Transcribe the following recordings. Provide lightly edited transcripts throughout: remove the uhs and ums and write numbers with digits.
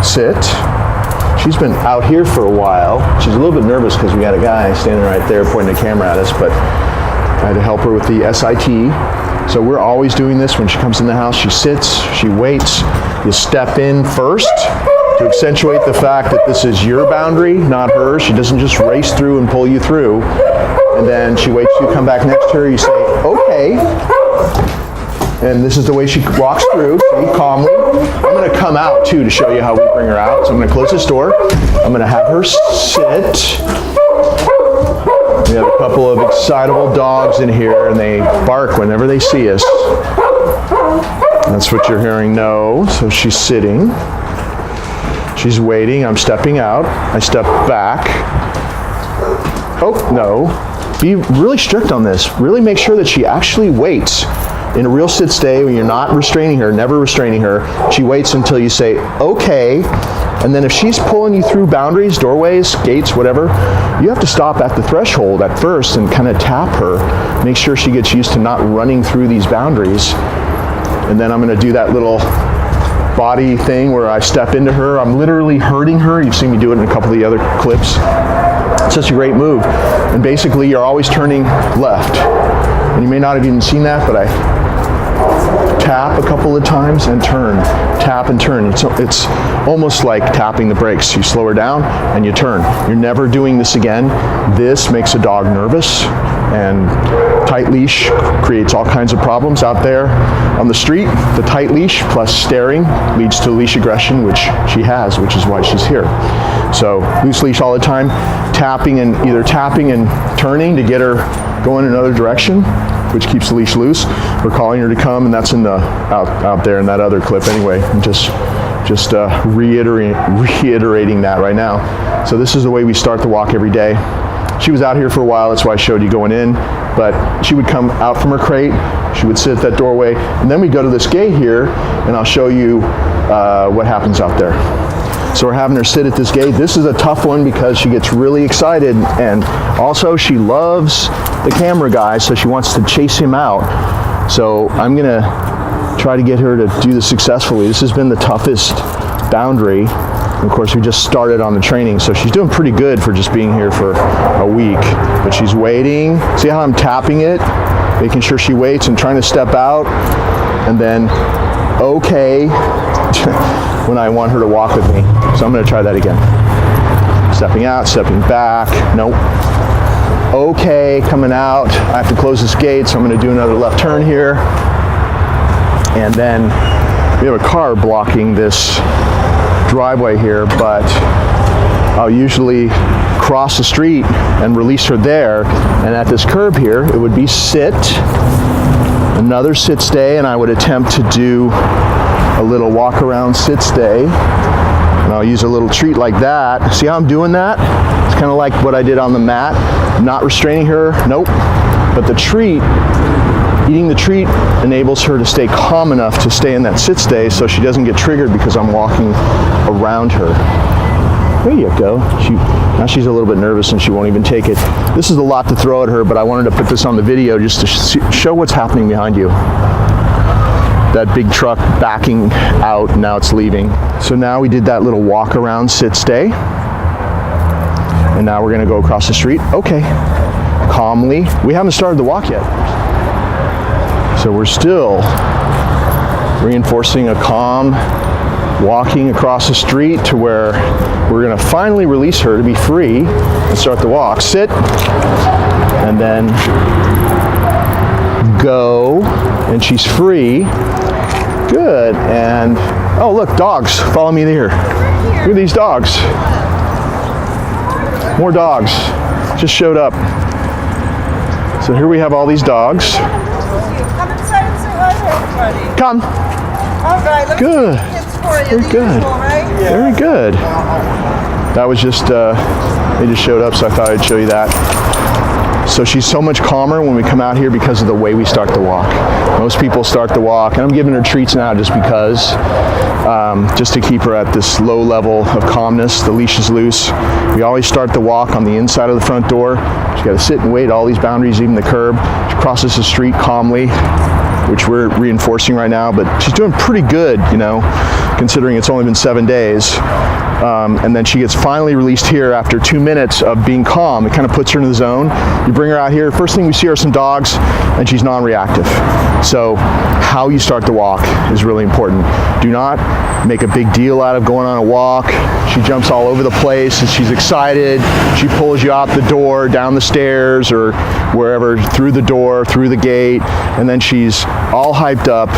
sit. She's been out here for a while. She's a little bit nervous because we got a guy standing right there pointing the camera at us, but I had to help her with the SIT. So we're always doing this when she comes in the house. She sits, she waits. You step in first to accentuate the fact that this is your boundary, not hers. She doesn't just race through and pull you through. And then she waits till you come back next to her. You say, okay. And this is the way she walks through, see, calmly. I'm going to come out, too, to show you how we bring her out. So I'm going to close this door. I'm going to have her sit. We have a couple of excitable dogs in here, and they bark whenever they see us. That's what you're hearing, no. So she's sitting. She's waiting. I'm stepping out. I step back. Oh, no. Be really strict on this. Really make sure that she actually waits. In a real sit stay, when you're not restraining her, never restraining her, she waits until you say, okay. And then if she's pulling you through boundaries, doorways, gates, whatever, you have to stop at the threshold at first and kind of tap her. Make sure she gets used to not running through these boundaries. And then I'm going to do that little body thing where I step into her. I'm literally hurting her. You've seen me do it in a couple of the other clips. It's such a great move. And basically, you're always turning left. And you may not have even seen that, but I tap a couple of times and turn. Tap and turn. It's almost like tapping the brakes. You slow her down and you turn. You're never doing this again. This makes a dog nervous, and tight leash creates all kinds of problems out there on the street. The tight leash plus staring leads to leash aggression, which she has, which is why she's here. So loose leash all the time, tapping and turning to get her going in another direction, which keeps the leash loose. We're calling her to come, and that's in the out there in that other clip anyway. I'm just reiterating that right now. So this is the way we start the walk every day. She was out here for a while, that's why I showed you going in, but she would come out from her crate, she would sit at that doorway, and then we go to this gate here, and I'll show you what happens out there. So we're having her sit at this gate. This is a tough one because she gets really excited, and also she loves the camera guy, so she wants to chase him out. So I'm gonna try to get her to do this successfully. This has been the toughest boundary. And of course, we just started on the training, so she's doing pretty good for just being here for a week. But she's waiting. See how I'm tapping it? Making sure she waits and trying to step out. And then, okay, when I want her to walk with me. So I'm going to try that again. Stepping out, stepping back. Nope. Okay, coming out. I have to close this gate, so I'm going to do another left turn here. And then we have a car blocking this driveway here, but I'll usually cross the street and release her there, and at this curb here it would be sit, another sit stay, and I would attempt to do a little walk around sit stay, and I'll use a little treat like that. See how I'm doing that? It's kind of like what I did on the mat, not restraining her, nope, but the treat, eating the treat enables her to stay calm enough to stay in that sit stay so she doesn't get triggered because I'm walking around her. There you go. Now she's a little bit nervous and she won't even take it. This is a lot to throw at her, but I wanted to put this on the video just to show what's happening behind you. That big truck backing out, now it's leaving. So now we did that little walk around sit stay. And now we're gonna go across the street. Okay, calmly. We haven't started the walk yet. So we're still reinforcing a calm walking across the street to where we're going to finally release her to be free and start the walk. Sit, and then go, and she's free. Good, and oh look, dogs, follow me here. Look at these dogs. More dogs just showed up. So here we have all these dogs. Come. All right. Good. Very good. Right? Yeah. Very good. That was just, they just showed up, so I thought I'd show you that. So she's so much calmer when we come out here because of the way we start the walk. Most people start the walk, and I'm giving her treats now just because, just to keep her at this low level of calmness. The leash is loose. We always start the walk on the inside of the front door. She's got to sit and wait, all these boundaries, even the curb. She crosses the street calmly, which we're reinforcing right now, but she's doing pretty good, you know, considering it's only been 7 days. And then she gets finally released here after 2 minutes of being calm. It kind of puts her in the zone. You bring her out here, first thing we see are some dogs, and she's non-reactive. So how you start the walk is really important. Do not make a big deal out of going on a walk. She jumps all over the place and she's excited. She pulls you out the door, down the stairs, or wherever, through the door, through the gate, and then she's all hyped up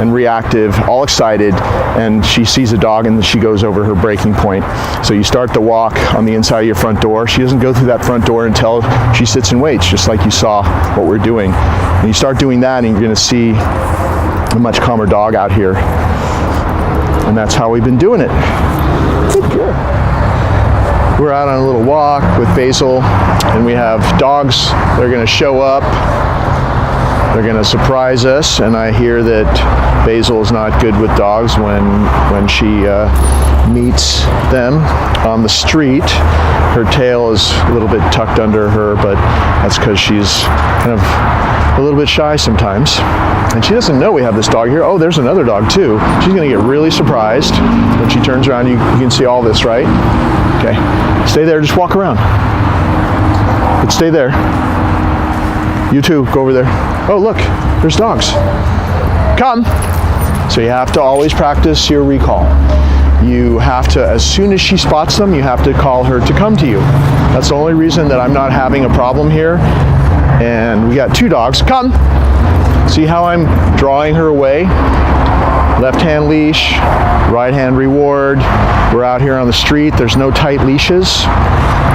and reactive, all excited, and she sees a dog and she goes over her breaking point. So you start the walk on the inside of your front door. She doesn't go through that front door until she sits and waits, just like you saw what we're doing. And you start doing that and you're going to see a much calmer dog out here. And that's how we've been doing it. Good girl. We're out on a little walk with Basil, and we have dogs that are going to show up. They're going to surprise us, and I hear that Basil is not good with dogs when she meets them on the street. Her tail is a little bit tucked under her, but that's because she's kind of a little bit shy sometimes. And she doesn't know we have this dog here. Oh, there's another dog too. She's going to get really surprised when she turns around. You can see all this, right? Okay. Stay there. Just walk around. But stay there. You too. Go over there. Oh, look. There's dogs. Come. So you have to always practice your recall. You have to, as soon as she spots them, you have to call her to come to you. That's the only reason that I'm not having a problem here. And we got 2 dogs. Come. See how I'm drawing her away? Left hand leash, right hand reward. We're out here on the street. There's no tight leashes.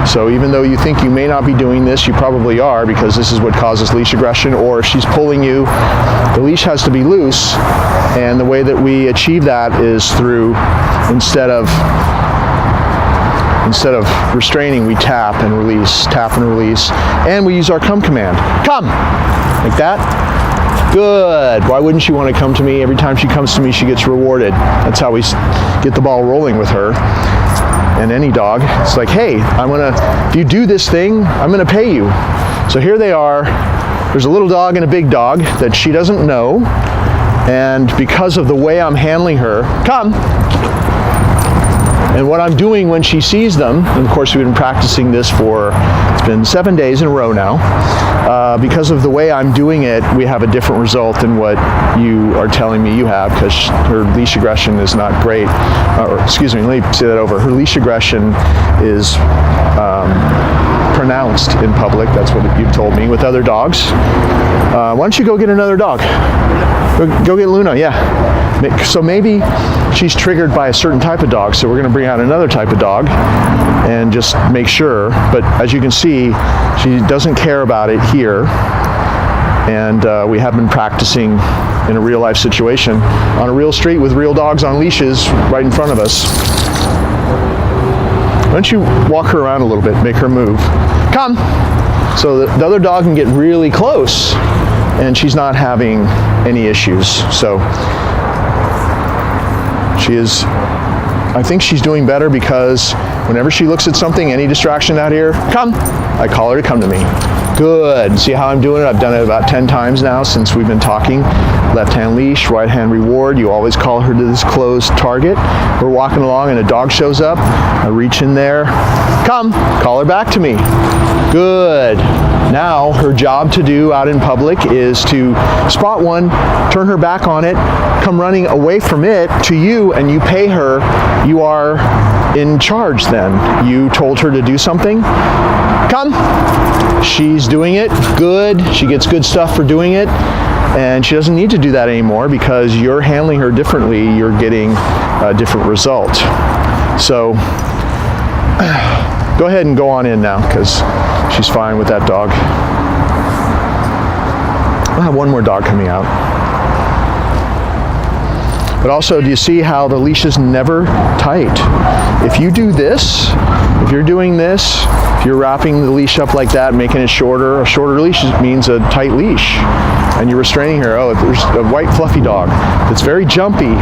So even though you think you may not be doing this, you probably are, because this is what causes leash aggression. Or if she's pulling you, the leash has to be loose. And the way that we achieve that is through, instead of restraining, we tap and release, and we use our come command. Come! Like that. Good. Why wouldn't she want to come to me? Every time she comes to me, she gets rewarded. That's how we get the ball rolling with her. And any dog, it's like, hey, if you do this thing, I'm gonna pay you. So here they are. There's a little dog and a big dog that she doesn't know. And because of the way I'm handling her, come. And what I'm doing when she sees them, and of course we've been practicing this it's been 7 days in a row now, because of the way I'm doing it, we have a different result than what you are telling me you have, because her leash aggression is not great. Excuse me, let me say that over. Her leash aggression is pronounced in public. That's what you've told me, with other dogs. Why don't you go get another dog? Go get Luna, yeah. So maybe she's triggered by a certain type of dog, so we're going to bring out another type of dog and just make sure. But as you can see, she doesn't care about it here. And we have been practicing in a real life situation on a real street with real dogs on leashes right in front of us. Why don't you walk her around a little bit, make her move. Come! So the other dog can get really close and she's not having any issues. So I think she's doing better, because whenever she looks at something, any distraction out here, come, I call her to come to me. Good. See how I'm doing it? I've done it about 10 times now since we've been talking. Left hand leash, right hand reward. You always call her to this closed target. We're walking along and a dog shows up. I reach in there. Come, call her back to me. Good. Now her job to do out in public is to spot one, turn her back on it, come running away from it to you, and you pay her. You are in charge then. You told her to do something. Come. She's doing it. Good. She gets good stuff for doing it. And she doesn't need to do that anymore, because you're handling her differently. You're getting a different result. So go ahead and go on in now, because she's fine with that dog. I'll have one more dog coming out. But also, do you see how the leash is never tight? If you do this, if you're doing this, if you're wrapping the leash up like that, making it shorter, a shorter leash means a tight leash. And you're restraining her. Oh, there's a white fluffy dog that's very jumpy.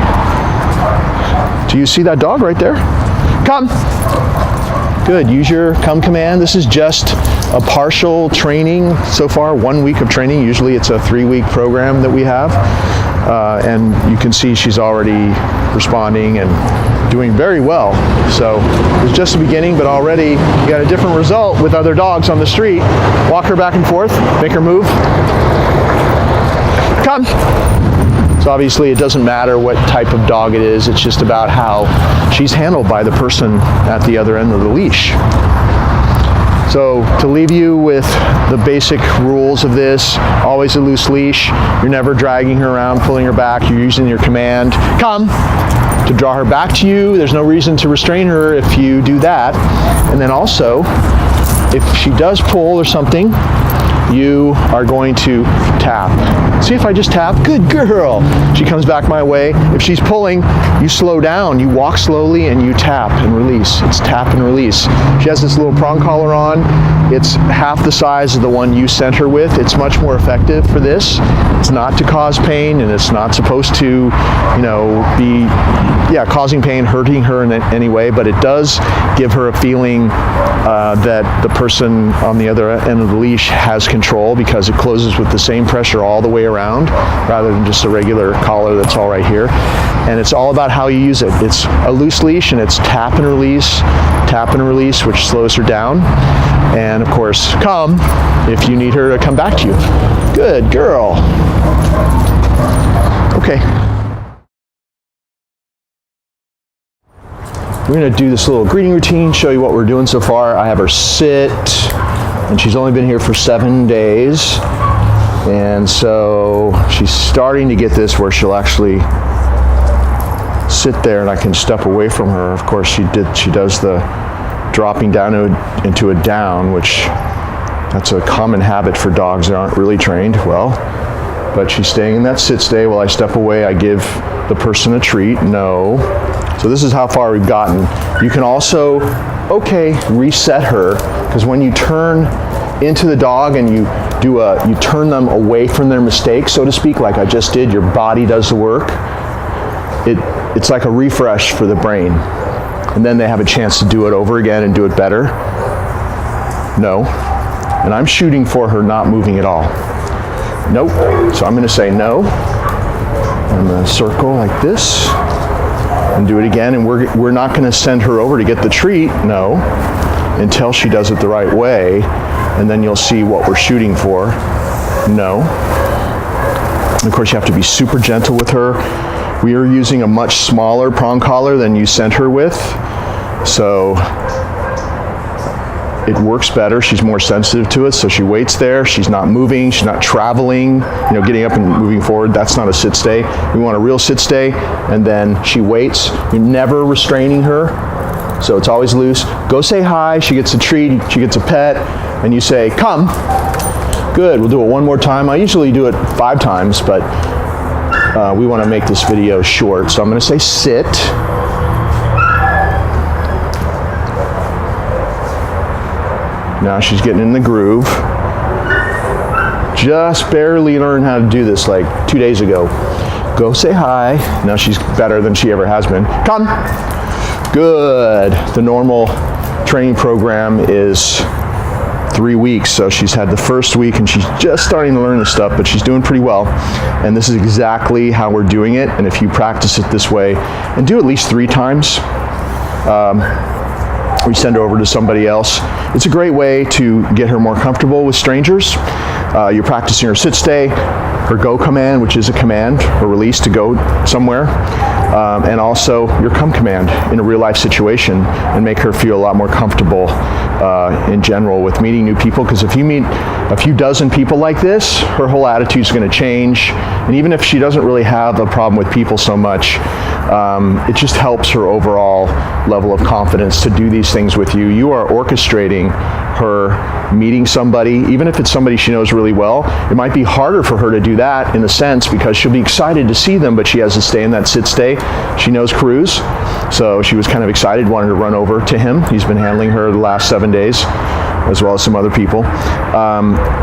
Do you see that dog right there? Come. Good, use your come command. This is just a partial training so far, 1 week of training. Usually it's a 3-week program that we have. And you can see she's already responding and doing very well. So it's just the beginning, but already you got a different result with other dogs on the street. Walk her back and forth, make her move. Come. So obviously it doesn't matter what type of dog it is, it's just about how she's handled by the person at the other end of the leash. So to leave you with the basic rules of this, always a loose leash. You're never dragging her around, pulling her back. You're using your command, come, to draw her back to you. There's no reason to restrain her if you do that. And then also, if she does pull or something, you are going to tap. See if I just tap? Good girl. She comes back my way. If she's pulling, you slow down. You walk slowly and you tap and release. It's tap and release. She has this little prong collar on. It's half the size of the one you sent her with. It's much more effective for this. It's not to cause pain, and it's not supposed to, be causing pain, hurting her in any way, but it does give her a feeling that the person on the other end of the leash has control, because it closes with the same pressure all the way around rather than just a regular collar that's all right here. And it's all about how you use it. It's a loose leash, and it's tap and release, which slows her down. And of course, come if you need her to come back to you. Good girl. Okay. We're going to do this little greeting routine, show you what we're doing so far. I have her sit, and she's only been here for 7 days. And so she's starting to get this where she'll actually sit there and I can step away from her. Of course, she does the dropping down into a down, which that's a common habit for dogs that aren't really trained well. But she's staying in that sit stay while I step away. I give the person a treat. No. So this is how far we've gotten. You can also, reset her, because when you turn into the dog and you turn them away from their mistake, so to speak, like I just did, your body does the work. It's like a refresh for the brain. And then they have a chance to do it over again and do it better. No. And I'm shooting for her not moving at all. Nope. So I'm going to say no. I'm going to circle like this and do it again. And we're not going to send her over to get the treat, no, until she does it the right way. And then you'll see what we're shooting for. No. And of course, you have to be super gentle with her. We are using a much smaller prong collar than you sent her with. So it works better. She's more sensitive to it. So she waits there. She's not moving. She's not traveling, getting up and moving forward. That's not a sit stay. We want a real sit stay. And then she waits. You're never restraining her. So it's always loose. Go say hi. She gets a treat. She gets a pet. And you say, come. Good. We'll do it one more time. I usually do it 5 times, but we want to make this video short. So I'm going to say sit. Now she's getting in the groove. Just barely learned how to do this like 2 days ago. Go say hi. Now she's better than she ever has been. Come. Good. The normal training program is 3 weeks, so she's had the first week and she's just starting to learn this stuff, but she's doing pretty well. And this is exactly how we're doing it. And if you practice it this way and do at least 3 times, we send her over to somebody else. It's a great way to get her more comfortable with strangers. You're practicing her sit stay, her go command, which is a command or release to go somewhere, and also your come command in a real life situation, and make her feel a lot more comfortable in general with meeting new people. Because if you meet a few dozen people like this, her whole attitude is going to change. And even if she doesn't really have a problem with people so much, it just helps her overall level of confidence to do these things with you. You are orchestrating her meeting somebody, even if it's somebody she knows really well. It might be harder for her to do that in a sense because she'll be excited to see them, but she has to stay in that sit stay. She knows Cruz, so she was kind of excited, wanted to run over to him. He's been handling her the last 7 days, as well as some other people.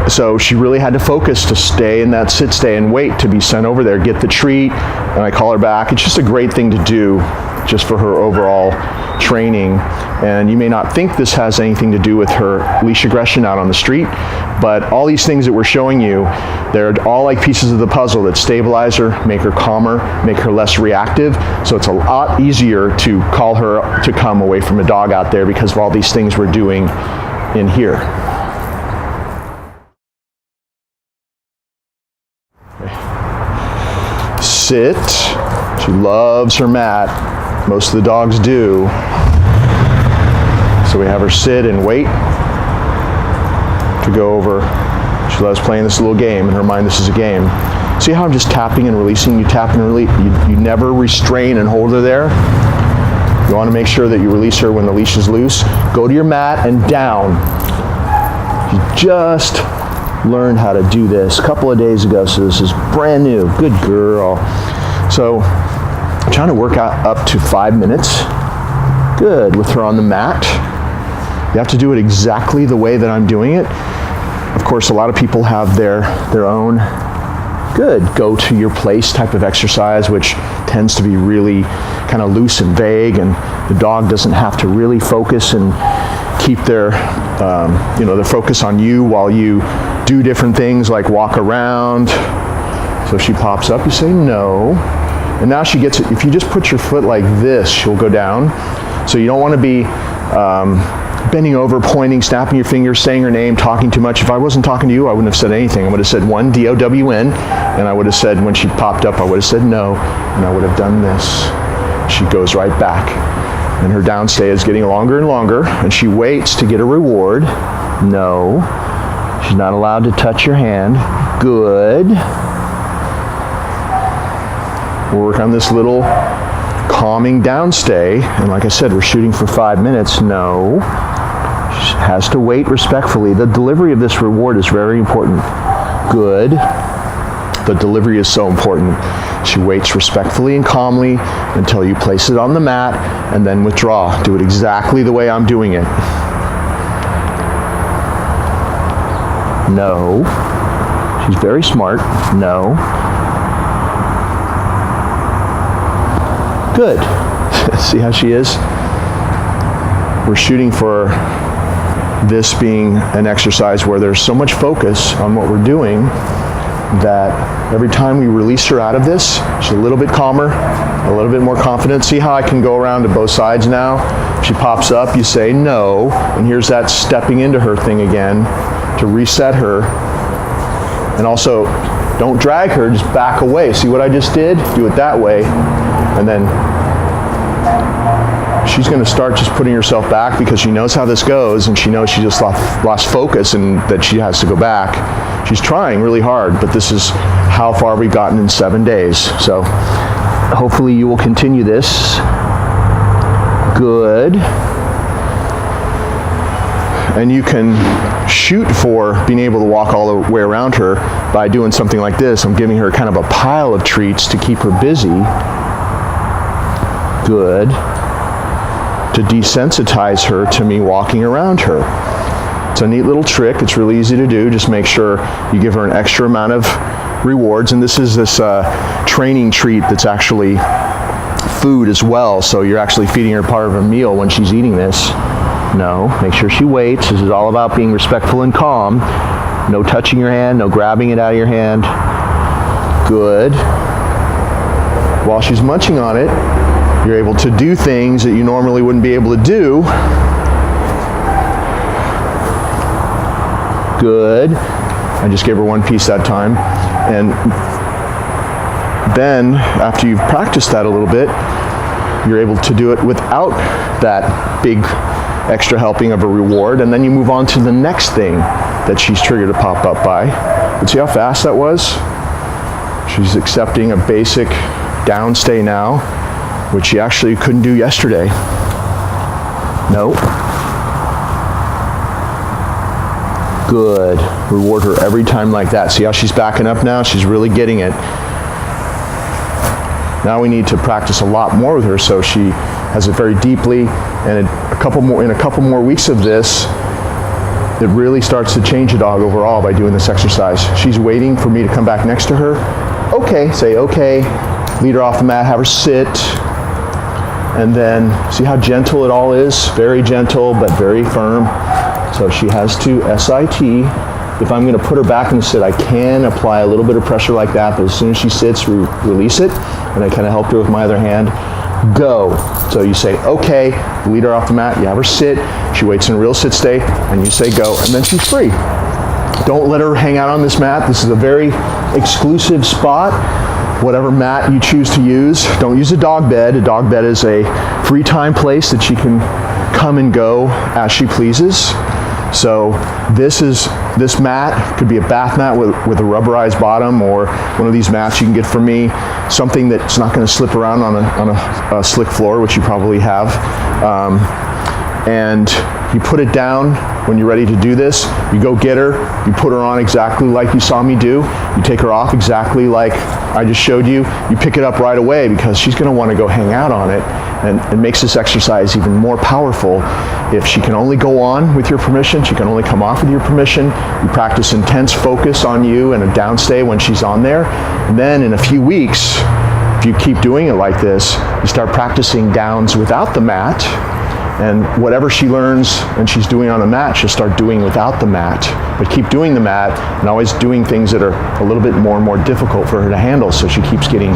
So she really had to focus to stay in that sit stay and wait to be sent over there, get the treat, and I call her back. It's just a great thing to do just for her overall training. And you may not think this has anything to do with her leash aggression out on the street, but all these things that we're showing you, they're all like pieces of the puzzle that stabilize her, make her calmer, make her less reactive. So it's a lot easier to call her to come away from a dog out there because of all these things we're doing in here. Okay. Sit. She loves her mat. Most of the dogs do. So we have her sit and wait to go over. She loves playing this little game. In her mind, this is a game. See how I'm just tapping and releasing? You tap and release. You never restrain and hold her there. You want to make sure that you release her when the leash is loose. Go to your mat and down. You just learned how to do this a couple of days ago, so this is brand new. Good girl. So I'm trying to work out up to 5 minutes. Good, with her on the mat. You have to do it exactly the way that I'm doing it. Of course, a lot of people have their own good go to your place type of exercise, which tends to be really kind of loose and vague, and the dog doesn't have to really focus and keep their their focus on you while you do different things like walk around. So if she pops up, you say no. And now she gets it. If you just put your foot like this, she'll go down. So you don't want to be bending over, pointing, snapping your fingers, saying her name, talking too much. If I wasn't talking to you, I wouldn't have said anything. I would have said one, D-O-W-N, and I would have said, when she popped up, I would have said no, and I would have done this. She goes right back. And her downstay is getting longer and longer, and she waits to get a reward. No. She's not allowed to touch your hand. Good. We'll work on this little calming downstay, and like I said, we're shooting for 5 minutes. No. She has to wait respectfully. The delivery of this reward is very important. Good. The delivery is so important. She waits respectfully and calmly until you place it on the mat and then withdraw. Do it exactly the way I'm doing it. No. She's very smart. No. Good. See how she is? We're shooting for this being an exercise where there's so much focus on what we're doing that every time we release her out of this, she's a little bit calmer, a little bit more confident. See how I can go around to both sides now? If she pops up, you say no, and here's that stepping into her thing again to reset her. And also, don't drag her, just back away. See what I just did? Do it that way. And then she's going to start just putting herself back because she knows how this goes, and she knows she just lost focus and that she has to go back. She's trying really hard, but this is how far we've gotten in 7 days. So hopefully you will continue this. Good. And you can shoot for being able to walk all the way around her by doing something like this. I'm giving her kind of a pile of treats to keep her busy. Good. To desensitize her to me walking around her. It's a neat little trick. It's really easy to do. Just make sure you give her an extra amount of rewards. And this is this training treat that's actually food as well. So you're actually feeding her part of a meal when she's eating this. No, make sure she waits. This is all about being respectful and calm. No touching your hand, no grabbing it out of your hand. Good. While she's munching on it, you're able to do things that you normally wouldn't be able to do. Good. I just gave her one piece that time. And then, after you've practiced that a little bit, you're able to do it without that big extra helping of a reward, and then you move on to the next thing that she's triggered to pop up by. But see how fast that was? She's accepting a basic downstay now. which she actually couldn't do yesterday. Nope. Good. Reward her every time like that. See how she's backing up now? She's really getting it. Now we need to practice a lot more with her so she has it very deeply, and in a couple more weeks of this, it really starts to change the dog overall by doing this exercise. She's waiting for me to come back next to her. Okay, say okay, lead her off the mat, have her sit, and then see how gentle it all is? Very gentle, but very firm. So she has to SIT. If I'm gonna put her back in the sit, I can apply a little bit of pressure like that, but as soon as she sits, release it, and I kind of helped her with my other hand. Go. So you say, okay, lead her off the mat, you have her sit, she waits in a real sit stay, and you say go, and then she's free. Don't let her hang out on this mat. This is a very exclusive spot. Whatever mat you choose to use, don't use a dog bed. A dog bed is a free time place that she can come and go as she pleases. So this mat could be a bath mat with a rubberized bottom, or one of these mats you can get from me, something that's not going to slip around on a slick floor, which you probably have. And you put it down when you're ready to do this. You go get her, you put her on exactly like you saw me do. You take her off exactly like I just showed you. You pick it up right away because she's going to want to go hang out on it, and it makes this exercise even more powerful. If she can only go on with your permission, she can only come off with your permission. You practice intense focus on you and a downstay when she's on there. And then in a few weeks, if you keep doing it like this, you start practicing downs without the mat. And whatever she learns and she's doing on the mat, she'll start doing without the mat. But keep doing the mat and always doing things that are a little bit more and more difficult for her to handle, so she keeps getting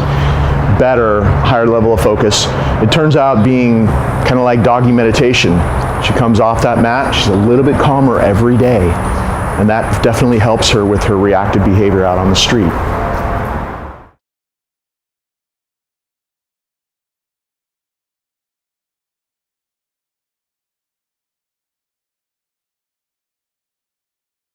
better, higher level of focus. It turns out being kind of like doggy meditation. She comes off that mat, she's a little bit calmer every day. And that definitely helps her with her reactive behavior out on the street.